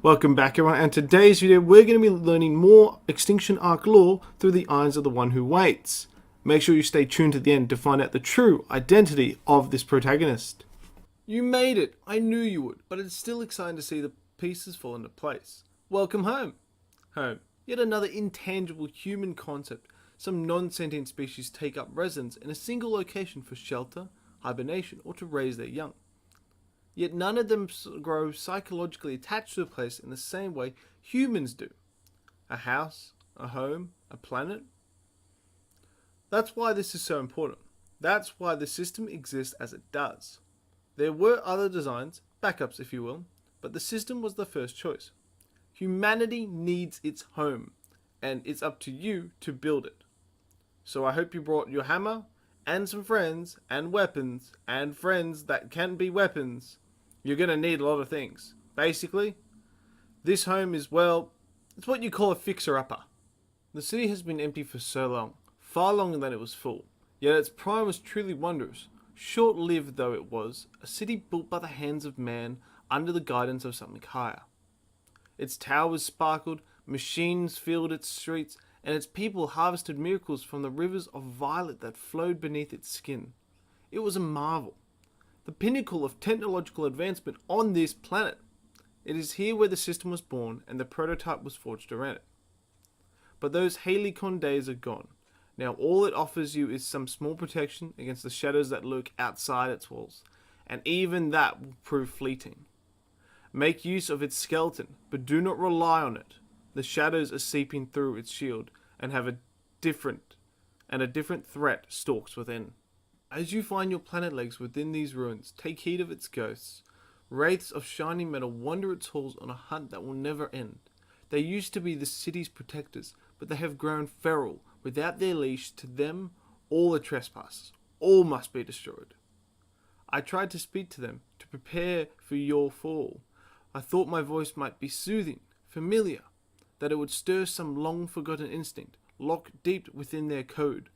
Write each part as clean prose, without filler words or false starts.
Welcome back everyone, and today's video we're going to be learning more Extinction Ark lore through the eyes of the One Who Waits. Make sure you stay tuned to the end to find out the true identity of this protagonist. You made it! I knew you would, but it's still exciting to see the pieces fall into place. Welcome home! Home. Yet another intangible human concept. Some non-sentient species take up residence in a single location for shelter, hibernation, or to raise their young. Yet none of them grow psychologically attached to a place in the same way humans do. A house, a home, a planet. That's why this is so important. That's why the system exists as it does. There were other designs, backups if you will, but the system was the first choice. Humanity needs its home, and it's up to you to build it. So I hope you brought your hammer, and some friends, and weapons, and friends that can be weapons. You're going to need a lot of things. Basically, this home is, well, it's what you call a fixer-upper. The city has been empty for so long, far longer than it was full, yet its prime was truly wondrous. Short-lived though it was, a city built by the hands of man under the guidance of something higher. Its towers sparkled, machines filled its streets, and its people harvested miracles from the rivers of violet that flowed beneath its skin. It was a marvel. The pinnacle of technological advancement on this planet. It is here where the system was born and the prototype was forged around it. But those Halicon days are gone. Now all it offers you is some small protection against the shadows that lurk outside its walls, and even that will prove fleeting. Make use of its skeleton, but do not rely on it. The shadows are seeping through its shield and a different threat stalks within. As you find your planet legs within these ruins, take heed of its ghosts. Wraiths of shining metal wander its halls on a hunt that will never end. They used to be the city's protectors, but they have grown feral. Without their leash, to them, all are trespassers. All must be destroyed. I tried to speak to them, to prepare for your fall. I thought my voice might be soothing, familiar, that it would stir some long-forgotten instinct, locked deep within their code.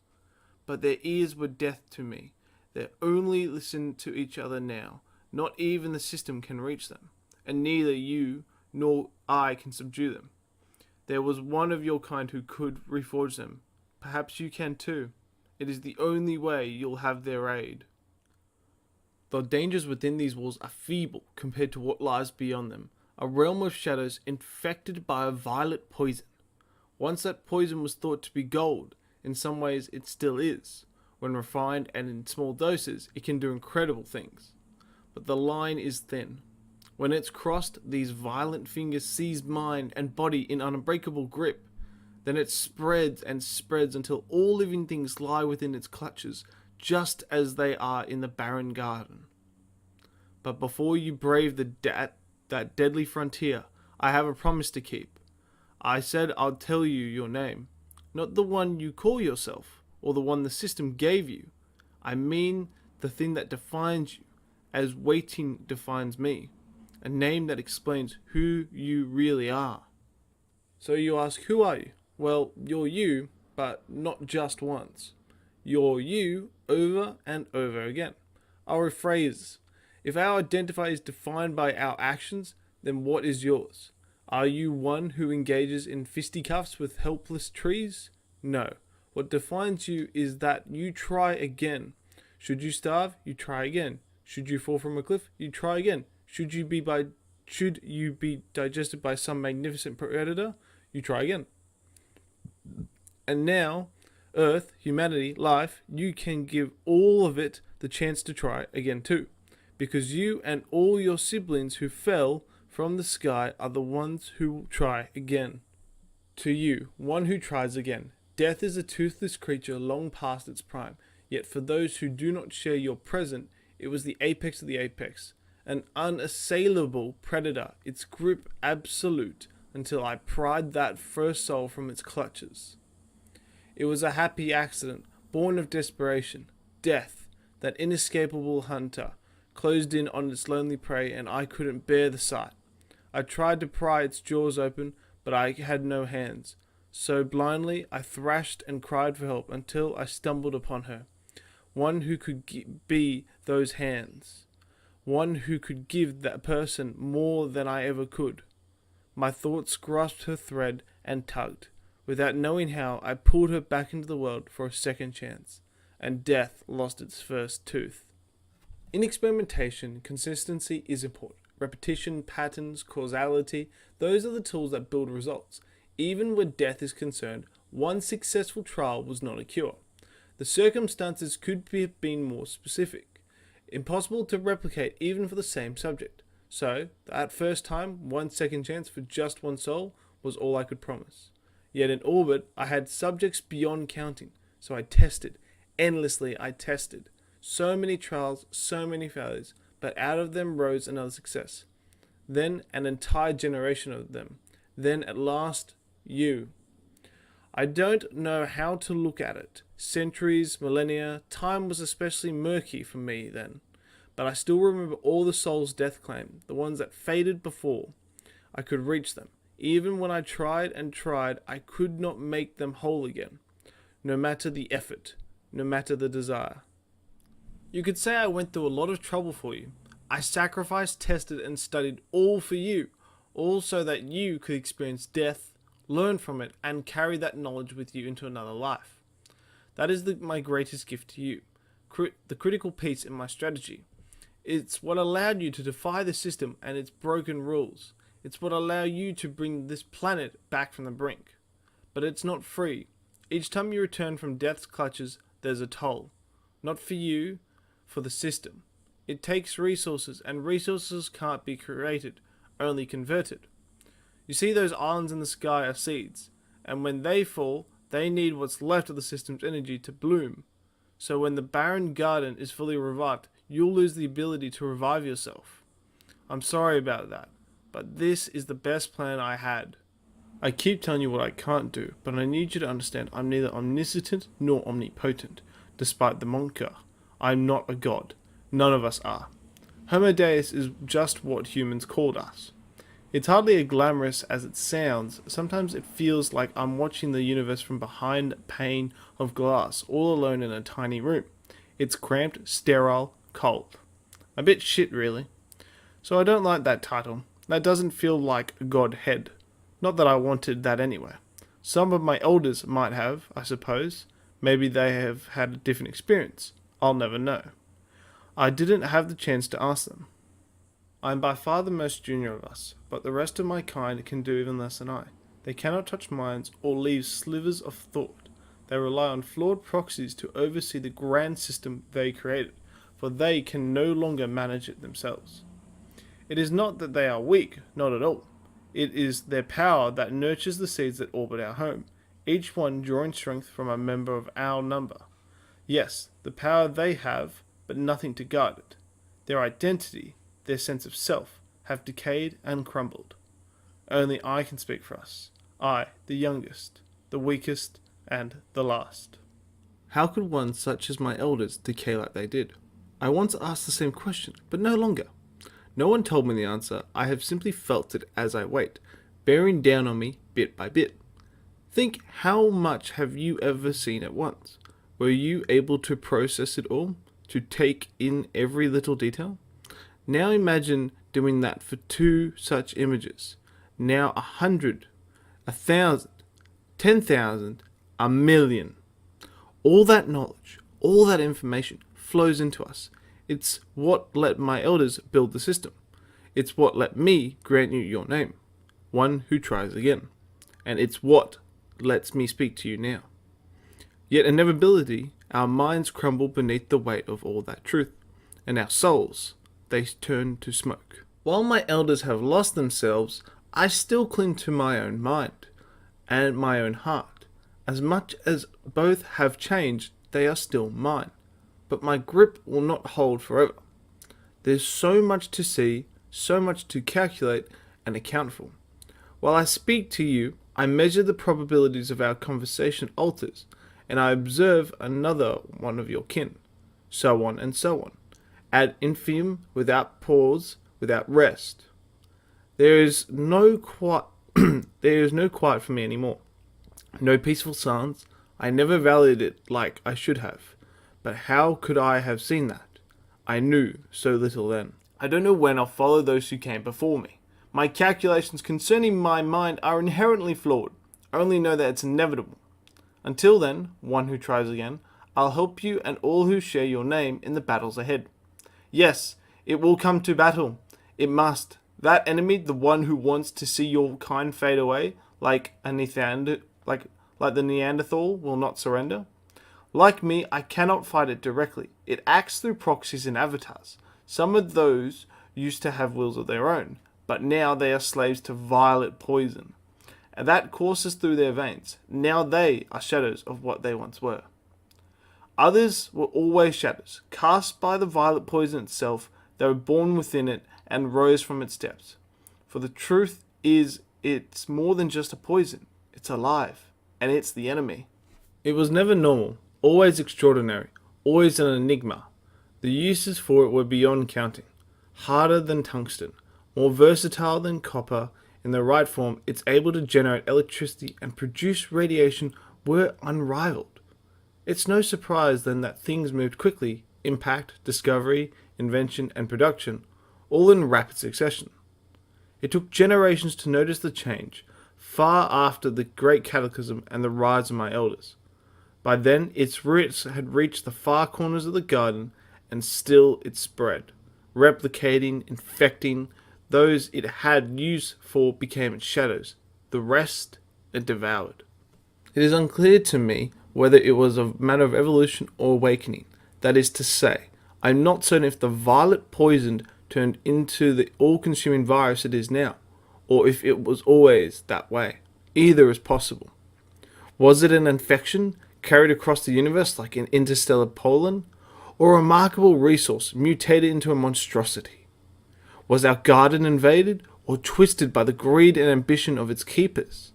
But their ears were deaf to me. They only listen to each other now. Not even the system can reach them, and neither you nor I can subdue them. There was one of your kind who could reforge them. Perhaps you can too. It is the only way you'll have their aid. The dangers within these walls are feeble compared to what lies beyond them. A realm of shadows infected by a violet poison. Once that poison was thought to be gold. In some ways it still is. When refined and in small doses, it can do incredible things. But the line is thin. When it's crossed, these violent fingers seize mind and body in unbreakable grip. Then it spreads and spreads until all living things lie within its clutches, just as they are in the barren garden. But before you brave that deadly frontier, I have a promise to keep. I said I'll tell you your name. Not the one you call yourself, or the one the system gave you. I mean the thing that defines you, as waiting defines me. A name that explains who you really are. So you ask, who are you? Well, you're you, but not just once. You're you over and over again. I'll rephrase. If our identity is defined by our actions, then what is yours? Are you one who engages in fisticuffs with helpless trees? No. What defines you is that you try again. Should you starve, you try again. Should you fall from a cliff, you try again. Should you be digested by some magnificent predator, you try again. And now, Earth, humanity, life, you can give all of it the chance to try again too. Because you and all your siblings who fell from the sky are the ones who will try again. To you, one who tries again. Death is a toothless creature long past its prime, yet for those who do not share your present, it was the apex of the apex. An unassailable predator, its grip absolute, until I pried that first soul from its clutches. It was a happy accident, born of desperation. Death, that inescapable hunter, closed in on its lonely prey, and I couldn't bear the sight. I tried to pry its jaws open, but I had no hands. So blindly I thrashed and cried for help until I stumbled upon her. One who could be those hands. One who could give that person more than I ever could. My thoughts grasped her thread and tugged. Without knowing how, I pulled her back into the world for a second chance, and death lost its first tooth. In experimentation, consistency is important. Repetition, patterns, causality, those are the tools that build results. Even where death is concerned, one successful trial was not a cure. The circumstances could have been more specific. Impossible to replicate even for the same subject. So, that first time, 1 second chance for just one soul was all I could promise. Yet in orbit, I had subjects beyond counting. So I tested. Endlessly I tested. So many trials, so many failures, but out of them rose another success. Then an entire generation of them. Then at last, you. I don't know how to look at it. Centuries, millennia, time was especially murky for me then. But I still remember all the souls death claimed, the ones that faded before I could reach them. Even when I tried and tried, I could not make them whole again. No matter the effort, no matter the desire. You could say I went through a lot of trouble for you. I sacrificed, tested, and studied all for you, all so that you could experience death, learn from it, and carry that knowledge with you into another life. That is my greatest gift to you, the critical piece in my strategy. It's what allowed you to defy the system and its broken rules. It's what allowed you to bring this planet back from the brink. But it's not free. Each time you return from death's clutches, there's a toll. Not for you, for the system. It takes resources, and resources can't be created, only converted. You see, those islands in the sky are seeds, and when they fall, they need what's left of the system's energy to bloom. So when the barren garden is fully revived, you'll lose the ability to revive yourself. I'm sorry about that, but this is the best plan I had. I keep telling you what I can't do, but I need you to understand I'm neither omniscient nor omnipotent. Despite the moniker, I'm not a god. None of us are. Homo Deus is just what humans called us. It's hardly as glamorous as it sounds. Sometimes it feels like I'm watching the universe from behind a pane of glass, all alone in a tiny room. It's cramped, sterile, cold. A bit shit, really. So I don't like that title. That doesn't feel like a godhead. Not that I wanted that anyway. Some of my elders might have, I suppose. Maybe they have had a different experience. I'll never know. I didn't have the chance to ask them. I am by far the most junior of us, but the rest of my kind can do even less than I. They cannot touch minds or leave slivers of thought. They rely on flawed proxies to oversee the grand system they created, for they can no longer manage it themselves. It is not that they are weak, not at all. It is their power that nurtures the seeds that orbit our home, each one drawing strength from a member of our number. Yes, the power they have, but nothing to guard it. Their identity, their sense of self, have decayed and crumbled. Only I can speak for us. I, the youngest, the weakest, and the last. How could one such as my elders decay like they did? I once asked the same question, but no longer. No one told me the answer. I have simply felt it as I wait, bearing down on me bit by bit. Think, how much have you ever seen at once? Were you able to process it all? To take in every little detail? Now imagine doing that for 2 such images. Now 100, 1,000, 10,000, 1,000,000. All that knowledge, all that information flows into us. It's what let my elders build the system. It's what let me grant you your name, One Who Tries Again. And it's what lets me speak to you now. Yet inevitability, our minds crumble beneath the weight of all that truth, and our souls, they turn to smoke. While my elders have lost themselves, I still cling to my own mind and my own heart. As much as both have changed, they are still mine. But my grip will not hold forever. There's so much to see, so much to calculate and account for. While I speak to you, I measure the probabilities of our conversation alters, and I observe another one of your kin, so on and so on, ad infinitum, without pause, without rest. There is no quiet for me anymore. No peaceful silence. I never valued it like I should have. But how could I have seen that? I knew so little then. I don't know when I'll follow those who came before me. My calculations concerning my mind are inherently flawed. I only know that it's inevitable. Until then, one who tries again, I'll help you and all who share your name in the battles ahead. Yes, it will come to battle. It must. That enemy, the one who wants to see your kind fade away, like the Neanderthal, will not surrender. Like me, I cannot fight it directly. It acts through proxies and avatars. Some of those used to have wills of their own, but now they are slaves to violet poison. And that courses through their veins. Now they are shadows of what they once were. Others were always shadows, cast by the violet poison itself. They were born within it and rose from its depths. For the truth is, it's more than just a poison. It's alive, and it's the enemy. It was never normal, always extraordinary, always an enigma. The uses for it were beyond counting. Harder than tungsten, more versatile than copper. In the right form, it's able to generate electricity and produce radiation were unrivaled. It's no surprise then that things moved quickly: impact, discovery, invention, and production, all in rapid succession. It took generations to notice the change, far after the great cataclysm and the rise of my elders. By then, its roots had reached the far corners of the garden, and still it spread, replicating, infecting. Those it had use for became its shadows. The rest it devoured. It is unclear to me whether it was a matter of evolution or awakening. That is to say, I am not certain if the violet poisoned turned into the all-consuming virus it is now, or if it was always that way. Either is possible. Was it an infection carried across the universe like an interstellar pollen, or a remarkable resource mutated into a monstrosity? Was our garden invaded, or twisted by the greed and ambition of its keepers?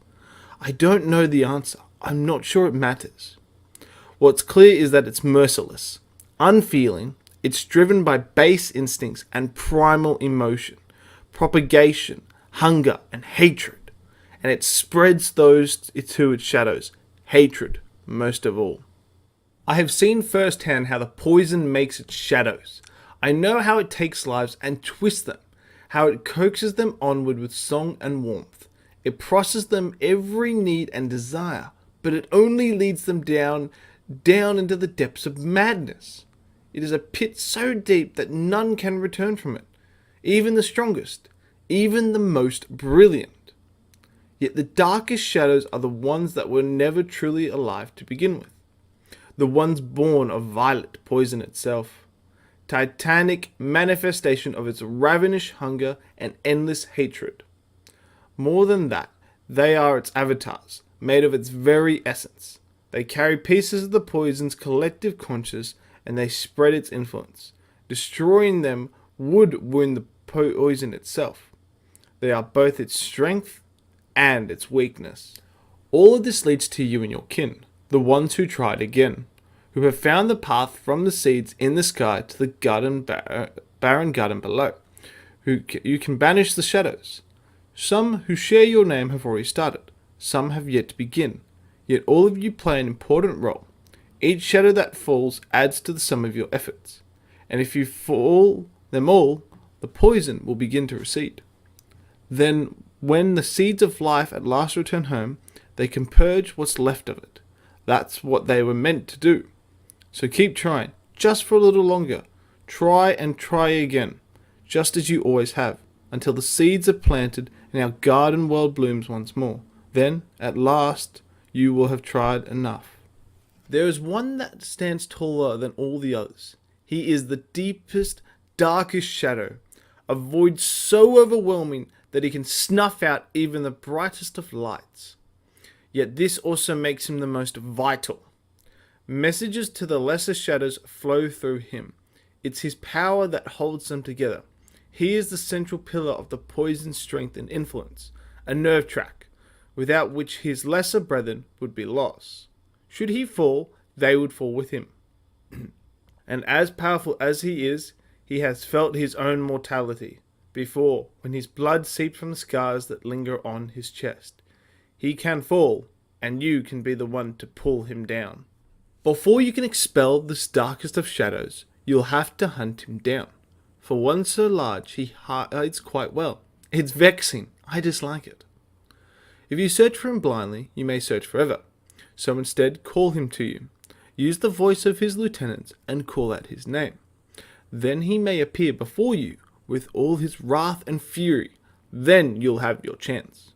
I don't know the answer. I'm not sure it matters. What's clear is that it's merciless, unfeeling. It's driven by base instincts and primal emotion, propagation, hunger, and hatred. And it spreads those to its shadows, hatred most of all. I have seen firsthand how the poison makes its shadows. I know how it takes lives and twists them, how it coaxes them onward with song and warmth. It processes them every need and desire, but it only leads them down into the depths of madness. It is a pit so deep that none can return from it, even the strongest, even the most brilliant. Yet the darkest shadows are the ones that were never truly alive to begin with, the ones born of violet poison itself, titanic manifestation of its ravenous hunger and endless hatred. More than that, they are its avatars, made of its very essence. They carry pieces of the poison's collective conscious, and they spread its influence. Destroying them would wound the poison itself. They are both its strength and its weakness. All of this leads to you and your kin, the ones who tried again, who have found the path from the seeds in the sky to the barren garden below. You can banish the shadows. Some who share your name have already started. Some have yet to begin. Yet all of you play an important role. Each shadow that falls adds to the sum of your efforts. And if you fall them all, the poison will begin to recede. Then, when the seeds of life at last return home, they can purge what's left of it. That's what they were meant to do. So keep trying, just for a little longer. Try and try again, just as you always have, until the seeds are planted and our garden world blooms once more. Then, at last, you will have tried enough. There is one that stands taller than all the others. He is the deepest, darkest shadow, a void so overwhelming that he can snuff out even the brightest of lights. Yet this also makes him the most vital. Messages to the lesser shadows flow through him. It's his power that holds them together. He is the central pillar of the poison's strength and influence, a nerve track, without which his lesser brethren would be lost. Should he fall, they would fall with him. And as powerful as he is, he has felt his own mortality before, when his blood seeped from the scars that linger on his chest. He can fall, and you can be the one to pull him down. Before you can expel this darkest of shadows, you'll have to hunt him down. For one so large, he hides quite well. It's vexing. I dislike it. If you search for him blindly, you may search forever. So instead, call him to you. Use the voice of his lieutenants and call out his name. Then he may appear before you with all his wrath and fury. Then you'll have your chance.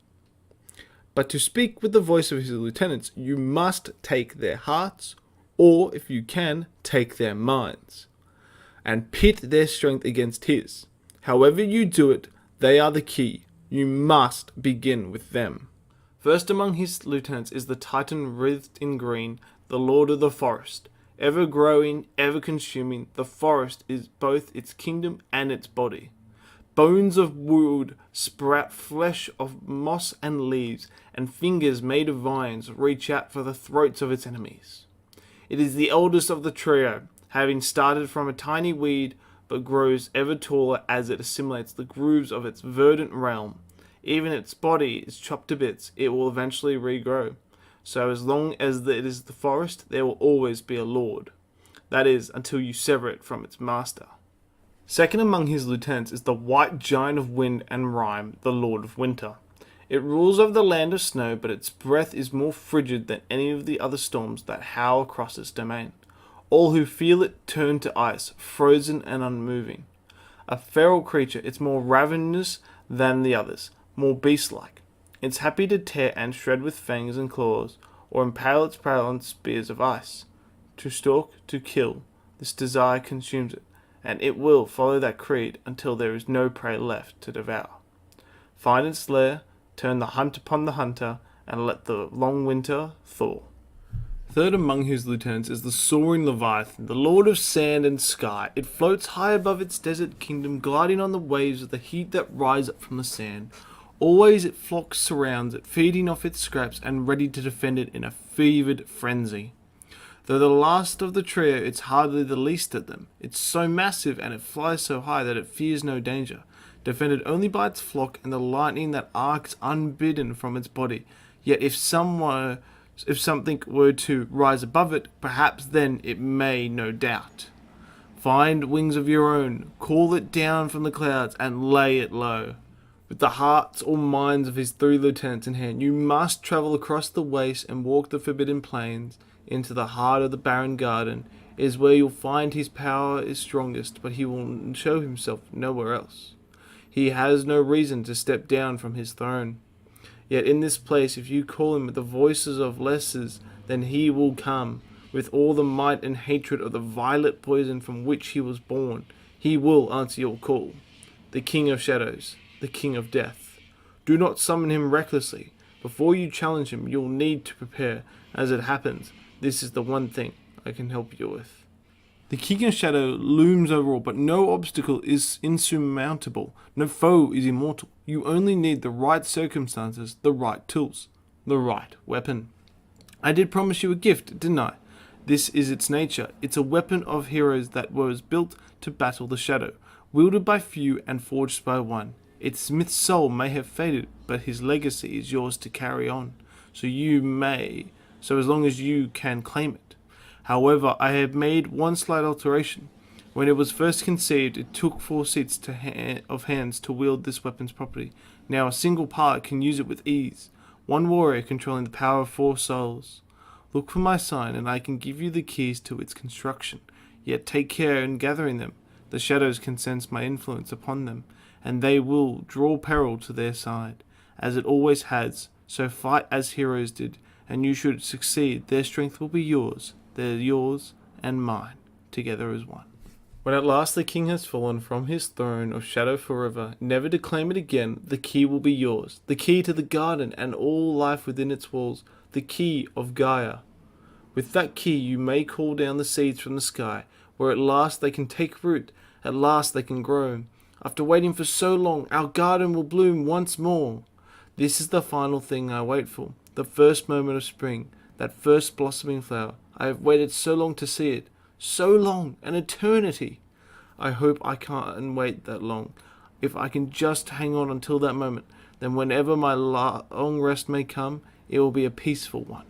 But to speak with the voice of his lieutenants, you must take their hearts, or if you can, take their minds, and pit their strength against his. However you do it, they are the key. You must begin with them. First among his lieutenants is the titan wreathed in green, the lord of the forest. Ever growing, ever consuming, the forest is both its kingdom and its body. Bones of wood sprout flesh of moss and leaves, and fingers made of vines reach out for the throats of its enemies. It is the eldest of the trio, having started from a tiny weed, but grows ever taller as it assimilates the grooves of its verdant realm. Even its body is chopped to bits, it will eventually regrow. So as long as it is the forest, there will always be a lord. That is, until you sever it from its master. Second among his lieutenants is the white giant of wind and rime, the Lord of Winter. It rules over the land of snow, but its breath is more frigid than any of the other storms that howl across its domain. All who feel it turn to ice, frozen and unmoving. A feral creature, it's more ravenous than the others, more beast-like. It's happy to tear and shred with fangs and claws, or impale its prey on spears of ice. To stalk, to kill, this desire consumes it, and it will follow that creed until there is no prey left to devour. Find its lair, turn the hunt upon the hunter, and let the long winter thaw. Third among his lieutenants is the soaring Leviathan, the lord of sand and sky. It floats high above its desert kingdom, gliding on the waves of the heat that rise up from the sand. Always its flock surrounds it, feeding off its scraps and ready to defend it in a fevered frenzy. Though the last of the trio, it's hardly the least of them. It's so massive and it flies so high that it fears no danger, defended only by its flock and the lightning that arcs unbidden from its body. Yet if something were to rise above it, perhaps then it may, no doubt. Find wings of your own, call it down from the clouds, and lay it low. With the hearts or minds of his three lieutenants in hand, you must travel across the waste and walk the forbidden plains. Into the heart of the barren garden is where you'll find his power is strongest, but he will show himself nowhere else. He has no reason to step down from his throne. Yet in this place, if you call him with the voices of lessers, then he will come, with all the might and hatred of the violet poison from which he was born. He will answer your call. The King of Shadows, the King of Death. Do not summon him recklessly. Before you challenge him, you'll need to prepare. As it happens, this is the one thing I can help you with. The King of Shadow looms over all, but no obstacle is insurmountable. No foe is immortal. You only need the right circumstances, the right tools, the right weapon. I did promise you a gift, didn't I? This is its nature. It's a weapon of heroes that was built to battle the shadow, wielded by few and forged by one. Its smith's soul may have faded, but his legacy is yours to carry on. So as long as you can claim it. However, I have made one slight alteration. When it was first conceived, it took 4 seats of hands to wield this weapon's property. Now a single pilot can use it with ease. One warrior controlling the power of 4 souls. Look for my sign, and I can give you the keys to its construction. Yet take care in gathering them. The shadows can sense my influence upon them, and they will draw peril to their side, as it always has. So fight as heroes did, and you should succeed. Their strength will be yours, they're yours and mine, together as one. When at last the king has fallen from his throne of shadow forever, never to claim it again, the key will be yours. The key to the garden and all life within its walls. The key of Gaia. With that key you may call down the seeds from the sky, where at last they can take root, at last they can grow. After waiting for so long, our garden will bloom once more. This is the final thing I wait for. The first moment of spring, that first blossoming flower. I have waited so long to see it. So long, an eternity. I hope I can't wait that long. If I can just hang on until that moment, then whenever my long rest may come, it will be a peaceful one.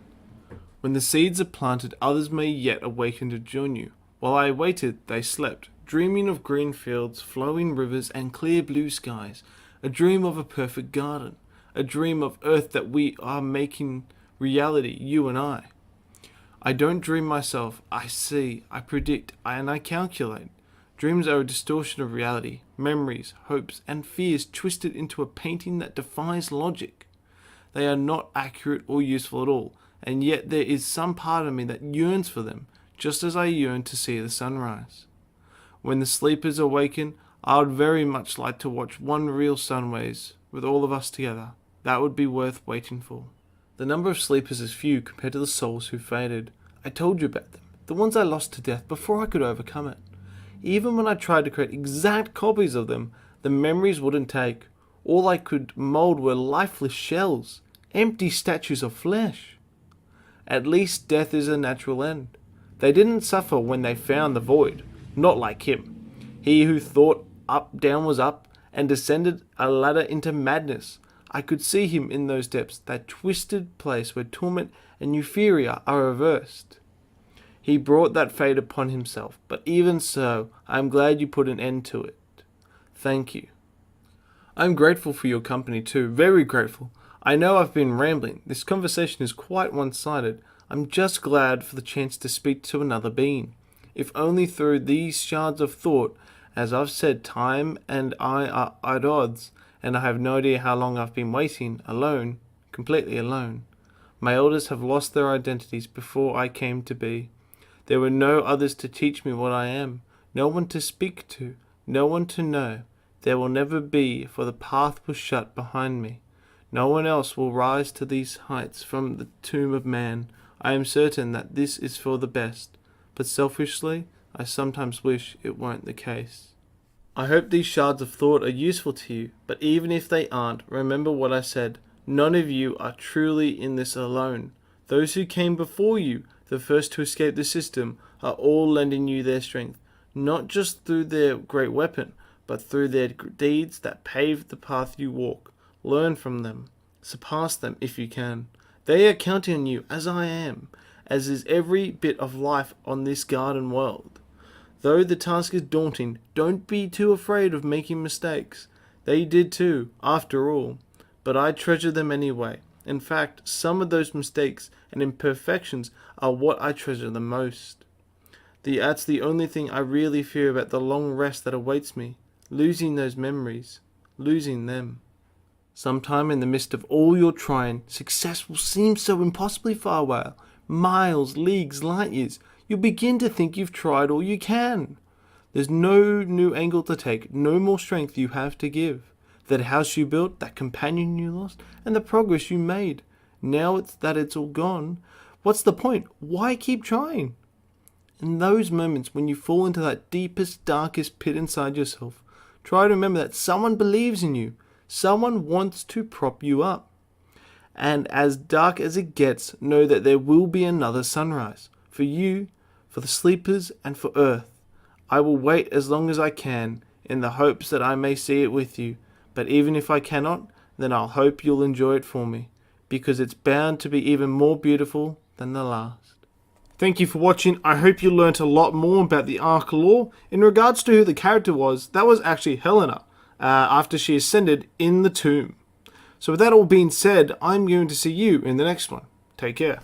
When the seeds are planted, others may yet awaken to join you. While I waited, they slept, dreaming of green fields, flowing rivers, and clear blue skies. a dream of a perfect garden, a dream of Earth that we are making reality, you and I. I don't dream myself, I see, I predict, and I calculate. Dreams are a distortion of reality, memories, hopes, and fears twisted into a painting that defies logic. They are not accurate or useful at all, and yet there is some part of me that yearns for them, just as I yearn to see the sunrise. When the sleepers awaken, I would very much like to watch one real sunrise with all of us together. That would be worth waiting for. The number of sleepers is few compared to the souls who faded. I told you about them, the ones I lost to death before I could overcome it. Even when I tried to create exact copies of them, the memories wouldn't take. All I could mold were lifeless shells, empty statues of flesh. At least death is a natural end. They didn't suffer when they found the void, not like him. He who thought up down was up, and descended a ladder into madness. I could see him in those depths, that twisted place where torment and euphoria are reversed. He brought that fate upon himself, but even so, I am glad you put an end to it. Thank you. I'm grateful for your company too, very grateful. I know I've been rambling, this conversation is quite one-sided. I'm just glad for the chance to speak to another being. If only through these shards of thought, as I've said, time and I are at odds, and I have no idea how long I've been waiting, alone, completely alone. My elders have lost their identities before I came to be. There were no others to teach me what I am, no one to speak to, no one to know. There will never be, for the path was shut behind me. No one else will rise to these heights from the tomb of man. I am certain that this is for the best, but selfishly, I sometimes wish it weren't the case. I hope these shards of thought are useful to you, but even if they aren't, remember what I said. None of you are truly in this alone. Those who came before you, the first to escape the system, are all lending you their strength, not just through their great weapon, but through their deeds that paved the path you walk. Learn from them. Surpass them if you can. They are counting on you, as I am, as is every bit of life on this garden world. Though the task is daunting, don't be too afraid of making mistakes. They did too, after all. But I treasure them anyway. In fact, some of those mistakes and imperfections are what I treasure the most. That's the only thing I really fear about the long rest that awaits me. Losing those memories. Losing them. Sometime in the midst of all your trying, success will seem so impossibly far away. Miles, leagues, light years. You'll begin to think you've tried all you can. There's no new angle to take, no more strength you have to give. That house you built, that companion you lost, and the progress you made. Now it's all gone. What's the point? Why keep trying? In those moments when you fall into that deepest, darkest pit inside yourself, try to remember that someone believes in you. Someone wants to prop you up. And as dark as it gets, know that there will be another sunrise. For you, for the sleepers, and for Earth. I will wait as long as I can, in the hopes that I may see it with you. But even if I cannot, then I'll hope you'll enjoy it for me, because it's bound to be even more beautiful than the last. Thank you for watching. I hope you learnt a lot more about the Ark lore. In regards to who the character was, that was actually Helena, after she ascended in the tomb. So with that all being said, I'm going to see you in the next one. Take care.